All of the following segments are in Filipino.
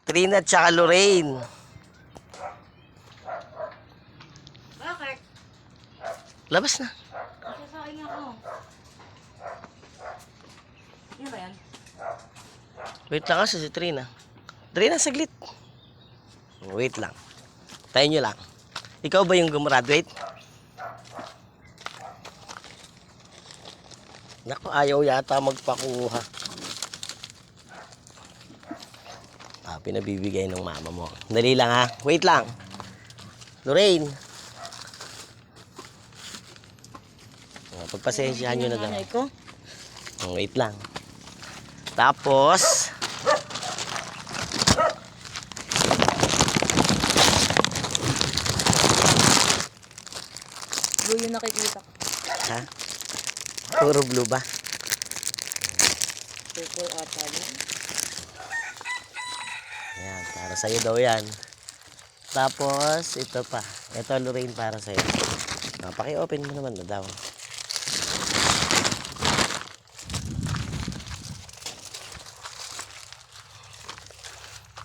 Trina tsaka Lorraine. Bakit? Labas na. Sasain ako. Ano ba yan? Wait lang kasi si Trina. Trina, saglit. Wait lang. Tayo nyo lang. Ikaw ba yung gumraduate? Naku, ayaw yata magpakuha. Pinabibigay ng mama mo. Dali lang ha. Wait lang. Lorraine. Pagpasensyahan nyo na lang. Ko? Wait lang. Tapos, Blue yung nakikita ko. ha? Puro blue ba? Purple ata yan. Ayan, para sa'yo daw yan. Tapos, ito pa. Ito, Lorraine, para sa'yo. Paki-open mo naman na daw.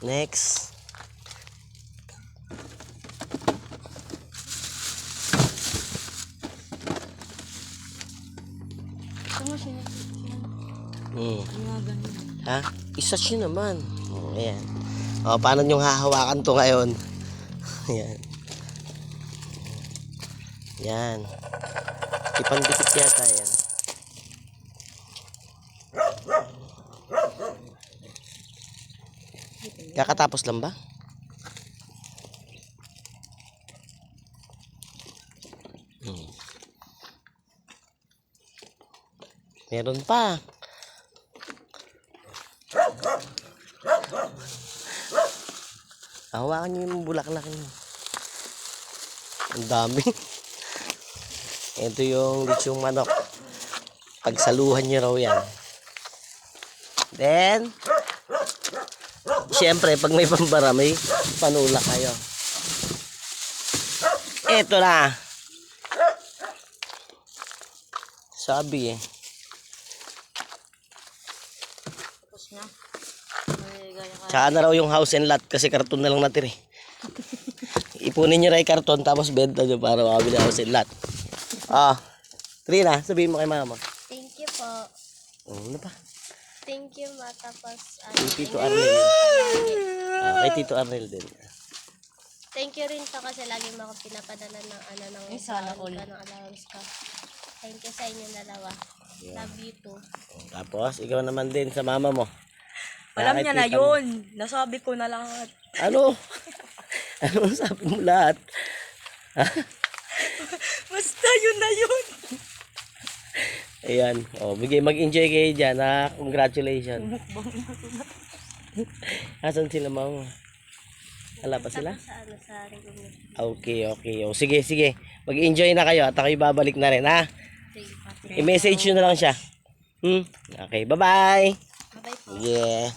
Next. Ito mo siya. Mga ganyan. Ha? I-search nyo naman. Ayan. Paano nyo hahawakan to ngayon? Ayan. Yan. Ipandikit yata yan. Kakatapos lang ba? Meron pa. Hawakan nyo yung bulaklak nyo. Ang dami. Ito yung lechong manok. Pagsaluhan nyo raw yan. Then, siyempre, pag may pambara, may panulak kayo. Ito na. Sabi eh. Tapos na. May gaya ka. Tsaka na raw yung house and lot kasi karton na lang natin eh. Ipunin nyo rin yung karton tapos benta nyo para makabili ng house and lot. Trina, sabihin mo kay mama. Thank you po. Ano pa? Thank you, ma. Tapos, Kay Tito Arnel. Kay Tito Arnel din. thank you rin to kasi lagi mo ako pinapadala ng ng sana all. ng allowance ko. Thank you sa inyong dalawa. Love you too. Tapos, ikaw naman din sa mama mo. Alam Kay niya na tita mo. yun. Nasabi ko na lahat. Ano? Ano sabi mo lahat? Basta yun na yun. Ayan. Mag-enjoy kayo dyan. Congratulations. Asan sila mama? Wala pa sila? Sa sa regular. Okay. Sige. Mag-enjoy na kayo at ako'y babalik na rin, ha? Sige pa. I-message nyo na lang siya. Okay, bye-bye. Bye po. Yeah.